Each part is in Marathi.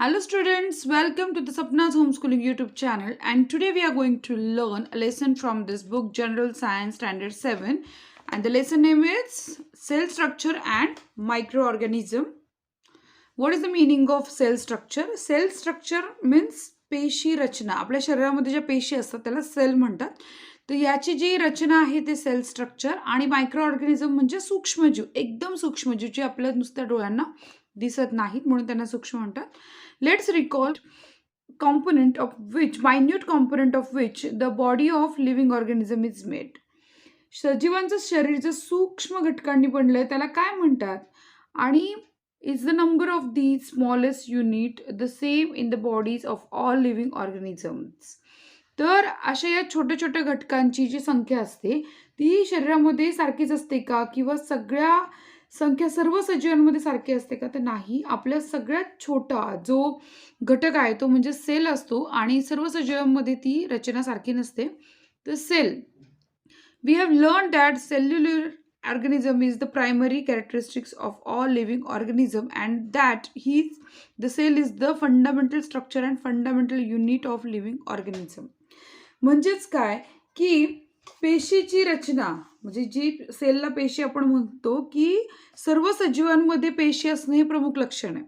Hello students, welcome to the Sapna's Homeschooling YouTube channel, and today we are going to learn a lesson from this book General Science Standard 7, and the lesson name is Cell Structure and Microorganism. What is the meaning of cell structure? Cell structure means पेशी रचना. आपल्या शरीरामध्ये ज्या पेशी असतात त्याला सेल म्हणतात. तर याची जी रचना आहे ते सेल स्ट्रक्चर. आणि मायक्रो ऑर्गॅनिझम म्हणजे सूक्ष्मजीव, एकदम सूक्ष्मजीव जे आपल्या नुसत्या डोळ्यांना दिसत नाहीत म्हणून त्यांना सूक्ष्म म्हणतात. Let's recall minute component of which the body of living organism is made. सजीवांचं शरीर जे सूक्ष्म घटकांनी बनलंय त्याला काय म्हणतात? आणि is the number of these smallest unit the same in the bodies of all living organisms. तर अशा या छोट्या छोट्या घटकांची जी संख्या असते ती शरीरामध्ये सारखीच असते का, किंवा सगळ्या संख्या सर्व सजीवांमध्ये सारखी असते का? तर नाही. आपल्या सगळ्यात छोटा जो घटक आहे तो म्हणजे सेल असतो, आणि सर्व सजीवांमध्ये ती रचना सारखी नसते. तर sale, we have learned that cellular organism is the primary characteristics of all living organism, and that the cell is the fundamental structure and fundamental unit of living organism. म्हणजेच काय की पेशीची रचना म्हणजे जी सेलला पेशी आपण म्हणतो की सर्व सजीवांमध्ये पेशी असणे हे प्रमुख लक्षण आहे.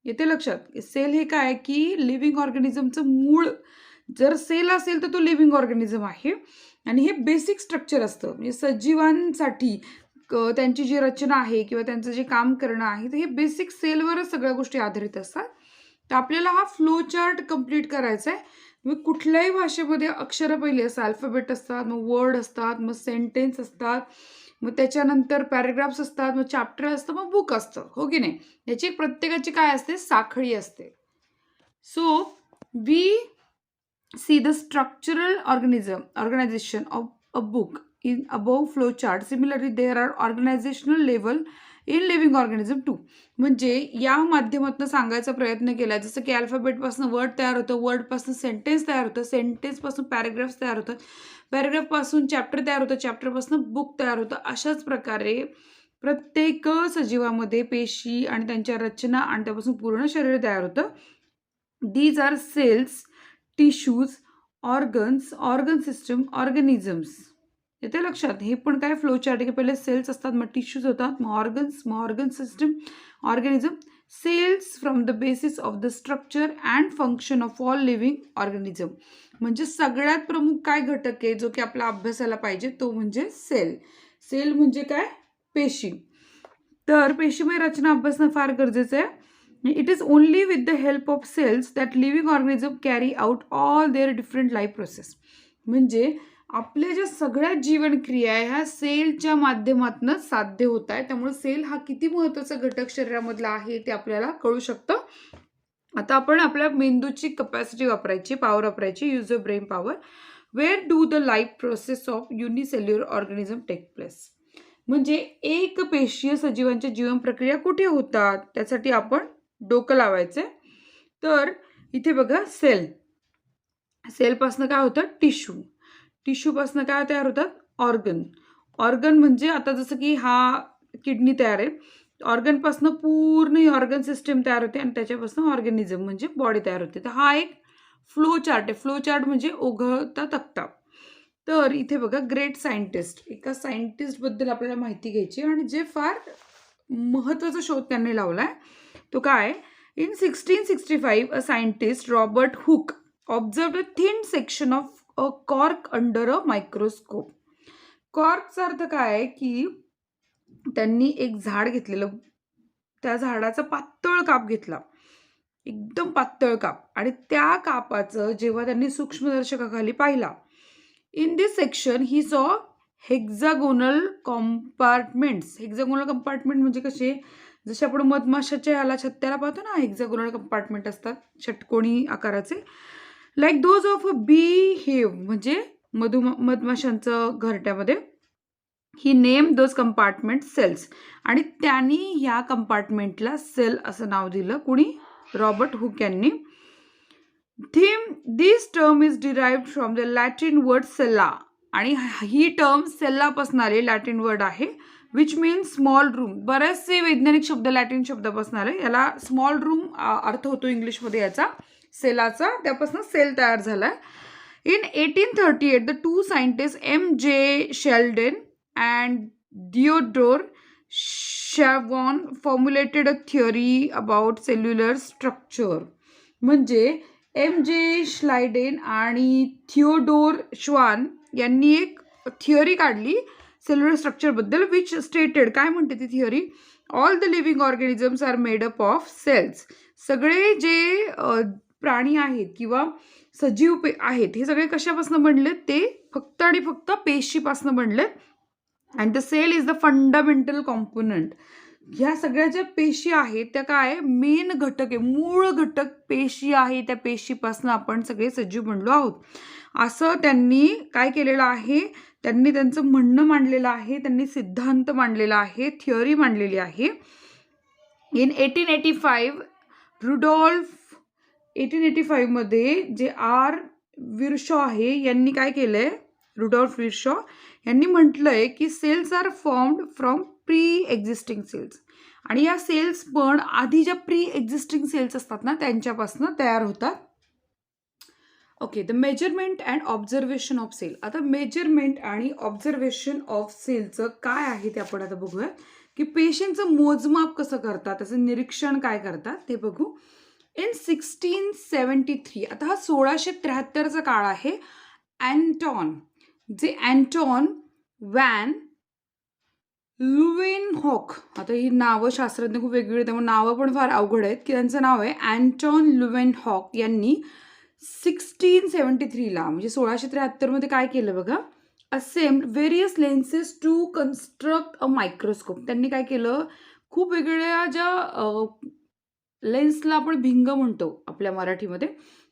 येते लक्षात. सेल हे काय की लिव्हिंग ऑर्गॅनिझमचं मूळ. जर सेल असेल तर तो लिव्हिंग ऑर्गॅनिझम आहे, आणि हे बेसिक स्ट्रक्चर असतं. म्हणजे सजीवांसाठी त्यांची जी रचना आहे किंवा त्यांचं जे काम करणं आहे तर हे बेसिक सेलवरच सगळ्या गोष्टी आधारित असतात. तर आपल्याला हा फ्लो चार्ट कंप्लीट करायचा आहे. मग कुठल्याही भाषेमध्ये अक्षरं पहिली असतात, अल्फाबेट असतात, मग वर्ड असतात, मग सेंटेन्स असतात, मग त्याच्यानंतर पॅराग्राफ्स असतात, मग चॅप्टर असतं, मग बुक असतं, हो की नाही. याची प्रत्येकाची काय असते, साखळी असते. So we see the structural organization of a book in above flow chart. Similarly, there are organizational level in living organism too. म्हणजे या माध्यमातून सांगायचा प्रयत्न केला, जसं की अल्फाबेटपासून वर्ड तयार होतं, वर्डपासून सेंटेन्स तयार होतं, सेंटेन्सपासून पॅराग्राफ्स तयार होतात, पॅराग्राफपासून चॅप्टर तयार होतं, चॅप्टरपासून बुक तयार होतं. अशाच प्रकारे प्रत्येक सजीवामध्ये पेशी आणि त्यांच्या रचना आणि त्यापासून पूर्ण शरीर तयार होतं. These are cells, tissues, organs, organ system, organisms. येते लक्षात. हे पण काय फ्लो चार्ट की पहिले सेल्स असतात, मग टिश्यूज होतात, मग ऑर्गन्स, मग organ system, organism. Cells from the basis of the structure and function of all living organism. म्हणजे सगळ्यात प्रमुख काय घटक आहे जो की आपला अभ्यासाला पाहिजे तो म्हणजे सेल. सेल म्हणजे काय, पेशी. तर पेशीमय रचना अभ्यासणं फार गरजेचं आहे. It is only with the help of cells that living organism carry out all their different life process. म्हणजे आपल्या ज्या सगळ्या जीवनक्रिया ह्या सेलच्या माध्यमातूनच साध्य होत आहे. त्यामुळे सेल हा किती महत्त्वाचा घटक शरीरामधला आहे ते आपल्याला कळू शकतं. आता आपण आपल्या मेंदूची कपॅसिटी वापरायची, पॉवर वापरायची, use of brain power. Where do the life process of unicellular organism take place. म्हणजे एक पेशीय सजीवांच्या जीवन प्रक्रिया कुठे होतात त्यासाठी आपण डोकं लावायचं. तर इथे बघा, सेल, सेलपासून काय होतं, टिश्यू, टिश्यूपासून काय तयार होतात, ऑर्गन, ऑर्गन म्हणजे आता जसं की हा किडनी तयार आहे, ऑर्गनपासून पूर्ण ऑर्गन सिस्टम तयार होते आणि त्याच्यापासून ऑर्गॅनिझम म्हणजे बॉडी तयार होते. तर हा एक फ्लो चार्ट आहे. फ्लो चार्ट म्हणजे ओघळता तक्ता. तर इथे बघा, ग्रेट सायंटिस्ट, एका सायंटिस्टबद्दल आपल्याला माहिती घ्यायची आणि जे फार महत्त्वाचा शोध त्यांनी लावला आहे तो काय. In 1665 a scientist Robert Hooke observed a thin section of a cork under a microscope. कॉर्कचा अर्थ काय आहे की त्यांनी एक झाड घेतलेलं, त्या झाडाचा पातळ काप घेतला, एकदम पातळ काप, आणि त्या कापाचं जेव्हा त्यांनी सूक्ष्मदर्शकाखाली पाहिला, in this section he saw hexagonal compartments. Hexagonal compartment म्हणजे कसे, जसे आपण मधमाशाच्या याला छत्त्याला पाहतो ना, हेक्झागोनल कंपार्टमेंट असतात षटकोनी आकाराचे. लाईक दोज ऑफ अ बी हेव म्हणजे मधमाशांचं घरट्यामध्ये. ही नेम दोज कंपार्टमेंट सेल्स. आणि त्यांनी ह्या कंपार्टमेंटला सेल असं नाव दिलं. कुणी, रॉबर्ट हुक यांनी. This term is derived from the Latin word cella. आणि ही टर्म सेल्लापासून आले, लॅटिन वर्ड आहे. Which means small room. बरेचसे वैज्ञानिक शब्द लॅटिन शब्दापासून आले. याला स्मॉल रूम अर्थ होतो इंग्लिशमध्ये याचा सेलाचा, त्यापासून सेल तयार झाला. In 1838, the two scientists M.J. Sheldon and Theodore Shavon formulated a theory about cellular structure. म्हणजे M.J. Sheldon आणि थिओडोर श्वान यांनी एक थिअरी काढली सेल्युलर स्ट्रक्चरबद्दल, विच स्टेटेड, काय म्हणते ती theory, all the living organisms are made up of cells. सगळे जे प्राणी आहेत किंवा सजीव आहेत हे सगळे कशापासून बनलेत, ते फक्त आणि फक्त पेशीपासून बनलेत. And the cell is the fundamental component. ह्या सगळ्या ज्या पेशी आहेत त्या काय मेन घटक आहे, मूळ घटक पेशी आहे. त्या पेशीपासून आपण सगळे सजीव बनलो आहोत, असं त्यांनी काय केलेलं आहे, त्यांनी त्यांचं म्हणणं मांडलेलं आहे, त्यांनी सिद्धांत मांडलेला आहे, थिअरी मांडलेली आहे. इन 1885 रुडॉल्फ 1885 मध्ये जे आर विरशॉ आहे यांनी काय केलंय, रुडॉल्फ विरशॉ यांनी म्हटलंय की cells are formed from pre existing cells. आणि या सेल्स पण आधी ज्या प्री एक्झिस्टिंग सेल्स असतात ना त्यांच्यापासून तयार होतात. Okay, the measurement and observation of cell. आता मेजरमेंट आणि ऑब्झर्वेशन ऑफ सेलचं काय आहे ते आपण आता बघूया, की पेशींचं मोजमाप कसं करतात, त्याचं निरीक्षण काय करतात ते बघू. इन 1673, आता हा 1673चा काळ आहे. अँटॉन वॅन लुवेनहॉक, आता ही नावं शास्त्रज्ञ खूप वेगवेगळी, त्यामुळे नावं पण फार अवघड आहेत, की त्यांचं नाव आहे अँटॉन लुवेनहॉक. यांनी 1673ला म्हणजे 1673 मध्ये काय केलं बघा, assembled various lenses to construct a microscope. त्यांनी काय केलं, खूप वेगवेगळ्या ज्या लेन्सला आपण भिंग म्हणतो आपल्या मराठीमध्ये,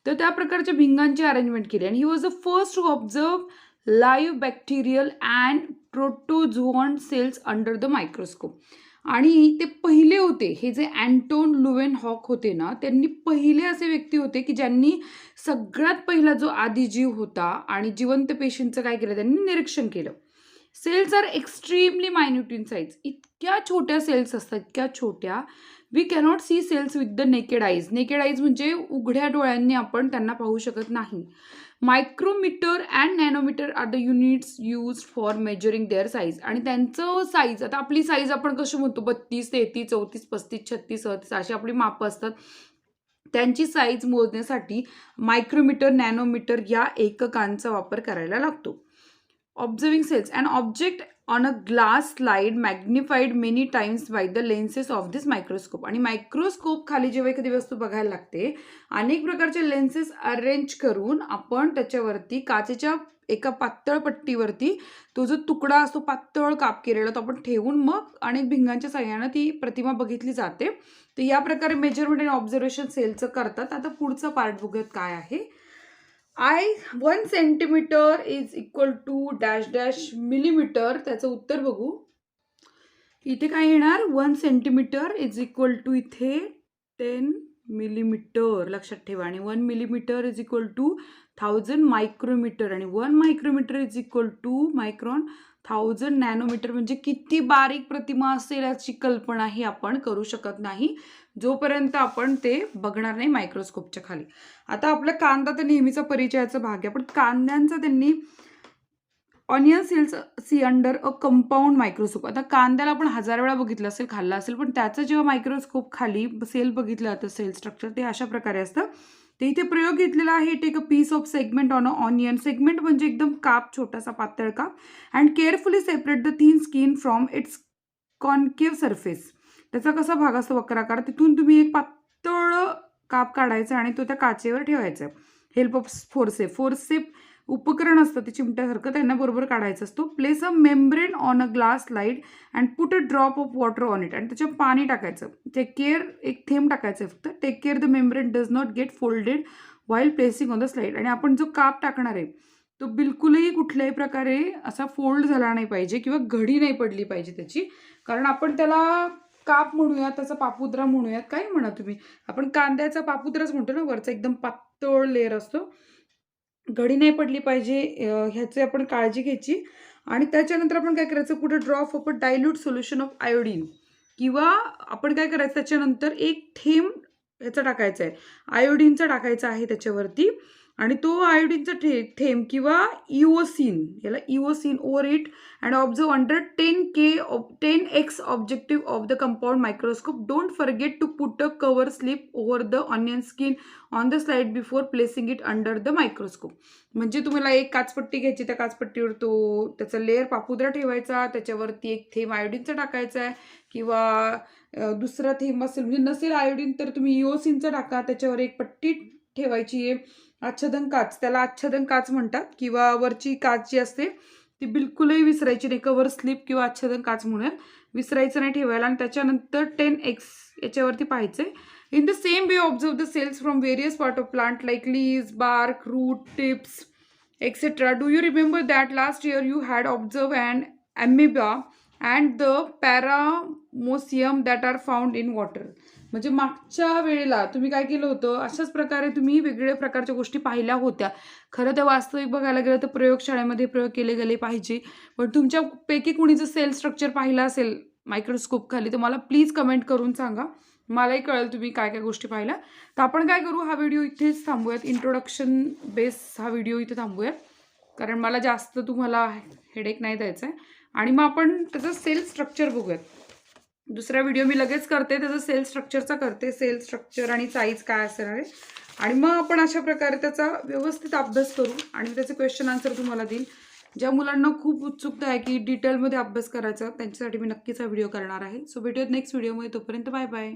तर त्या प्रकारच्या भिंगांची अरेंजमेंट केली. आणि he was the first to observe live bacterial and protozoan cells under the microscope. आणि ते पहिले होते, हे जे अँटॉन लुवेनहॉक होते ना, त्यांनी पहिले असे व्यक्ती होते की ज्यांनी सगळ्यात पहिला जो आदिजीव होता आणि जिवंत पेशींचं काय केलं, त्यांनी निरीक्षण केलं. Cells are extremely minute in size. इतक्या छोट्या सेल्स असतात, इतक्या छोट्या. We cannot see cells with the naked eyes. Naked eyes म्हणजे उघड्या डोळ्यांनी आपण त्यांना पाहू शकत नाही. Micrometre and nanometre are the units use for measuring their size. आणि त्यांचं साईज, आता आपली साईज आपण कशी म्हणतो 32, 33, 34, 35, 36, 37 अशी आपली मापं असतात. त्यांची साईज मोजण्यासाठी मायक्रोमीटर, नॅनोमीटर या एककांचा वापर करायला लागतो. Observing cells, an object on a glass slide magnified many times by the lenses of this microscope. आणि मायक्रोस्कोप खाली जेव्हा एखादी वस्तू बघायला लागते, अनेक प्रकारचे लेन्सेस अरेंज करून आपण त्याच्यावरती काचेच्या एका पातळ पट्टीवरती तो जो तुकडा असतो पातळ काप केलेला तो आपण ठेवून मग अनेक भिंगांच्या साह्यानं ती प्रतिमा बघितली जाते. तर या प्रकारे मेजरमेंट आणि ऑब्झर्वेशन सेलचं करतात. आता पुढचा पार्ट बघूयात काय आहे. 1 centimetre is equal to dash dash millimetre. त्याचं उत्तर बघू. इथे काय येणार, 1 सेंटीमीटर इज इक्वल टू इथे 10 मिलीमीटर लक्षात ठेवा. आणि 1 millimetre is equal to 1000 micrometre. आणि 1 micrometre is equal to micron 1000 nanometre. म्हणजे किती बारीक प्रतिमा असेल याची कल्पनाही आपण करू शकत नाही जोपर्यंत आपण ते बघणार नाही मायक्रोस्कोपच्या खाली. आता आपला कांदा तर नेहमीचा परिचयाचा भाग आहे, पण कांद्यांचा त्यांनी onion cells see under a compound microscope. आता कांद्याला आपण 1000 वेळा बघितलं असेल, खाल्ला असेल, पण त्याचं जेव्हा मायक्रोस्कोप खाली सेल बघितलं जातं, सेल स्ट्रक्चर ते अशा प्रकारे असतं. ते इथे प्रयोग घेतलेला आहे. Take a piece of segment on a onion. Segment म्हणजे एकदम काप, छोटासा पातळ काप. And carefully separate the thin skin from its concave surface. त्याचा कसा भाग असतो वक्राकार, तिथून तुम्ही एक पातळ काप काढायचा आणि तो त्या काचेवर ठेवायचा. हेल्प ऑफ फोर्सेप उपकरण असतं ते चिमट्यासारखं, त्यांना बरोबर काढायचं असतो. Place a membrane on a glass slide and put a drop of water on it. आणि त्याच्यात पाणी टाकायचं. टेक केअर, एक थेंब टाकायचं फक्त. Take care the membrane does not get folded while placing on the slide. आणि आपण जो काप टाकणार आहे तो बिलकुलही कुठल्याही प्रकारे असा फोल्ड झाला नाही पाहिजे किंवा घडी नाही पडली पाहिजे त्याची, कारण आपण त्याला काप म्हणूयात, त्याचा पापुद्रा म्हणूयात, काही म्हणा तुम्ही. आपण कांद्याचा पापुद्राच म्हणतो ना, वरचा एकदम पातळ लेअर असतो. घडी नाही पडली पाहिजे ह्याची आपण काळजी घ्यायची. आणि त्याच्यानंतर आपण काय करायचं, पुढे drop of a dilute solution of iodine, किंवा आपण काय करायचं त्याच्यानंतर एक थेंब ह्याचा टाकायचा आहे, आयोडीनचा टाकायचा आहे त्याच्यावरती. आणि तो आयोडीनचा थेंब किंवा इओसिन, याला eosin over it and observe under 10x objective of the compound microscope. Don't forget to put a cover slip over the onion skin on the slide before placing it under the microscope. म्हणजे तुम्हाला एक काचपट्टी घ्यायची, त्या काचपट्टीवर तो त्याचा लेअर पापुद्रा ठेवायचा, त्याच्यावरती एक थेंब आयोडीनचा टाकायचा आहे, किंवा दुसरा थेंब असेल म्हणजे नसेल आयोडीन तर तुम्ही इओसिनचा टाका, त्याच्यावर एक पट्टी ठेवायची आहे, आच्छादन काच, त्याला आच्छादन काच म्हणतात, किंवा वरची काच जी असते ती बिलकुलही विसरायची नाही, कवर स्लिप किंवा आच्छादन काच म्हणून विसरायचं नाही ठेवायला. आणि त्याच्यानंतर 10x याच्यावरती पाहायचंय. In the same way observe the cells from various part of plant like leaves, bark, root, tips, etc. Do you remember that last year you had observed an amoeba and the paramecium that are found in water? म्हणजे मागच्या वेळेला तुम्ही काय केलं होतं, अशाच प्रकारे तुम्ही वेगवेगळ्या प्रकारच्या गोष्टी पाहिल्या होत्या. खरं तर वास्तविक बघायला गेलं तर प्रयोगशाळेमध्ये प्रयोग केले गेले पाहिजे. पण तुमच्यापैकी कुणी जर सेल स्ट्रक्चर पाहिलं असेल मायक्रोस्कोप खाली तर मला प्लीज कमेंट करून सांगा, मलाही कळेल तुम्ही काय काय गोष्टी पाहिल्या. तर आपण काय करू, हा व्हिडिओ इथेच थांबूयात, इंट्रोडक्शन बेस हा व्हिडिओ इथे थांबूयात, कारण मला जास्त तुम्हाला हेडेक नाही द्यायचं आहे. आणि मग आपण त्याचं सेल स्ट्रक्चर बघूयात. दुसरा व्हिडिओ मी लगेच करते, त्याचं सेल स्ट्रक्चरचा करते, सेल स्ट्रक्चर आणि साईज काय असणार आहे. आणि मग आपण अशा प्रकारे त्याचा व्यवस्थित अभ्यास करू आणि त्याचे क्वेश्चन आन्सर तुम्हाला देईल. ज्या मुलांना खूप उत्सुकता आहे की डिटेलमध्ये अभ्यास करायचा, त्यांच्यासाठी मी नक्कीच हा व्हिडिओ करणार आहे. सो भेटूयात नेक्स्ट व्हिडिओमध्ये, तोपर्यंत बाय बाय.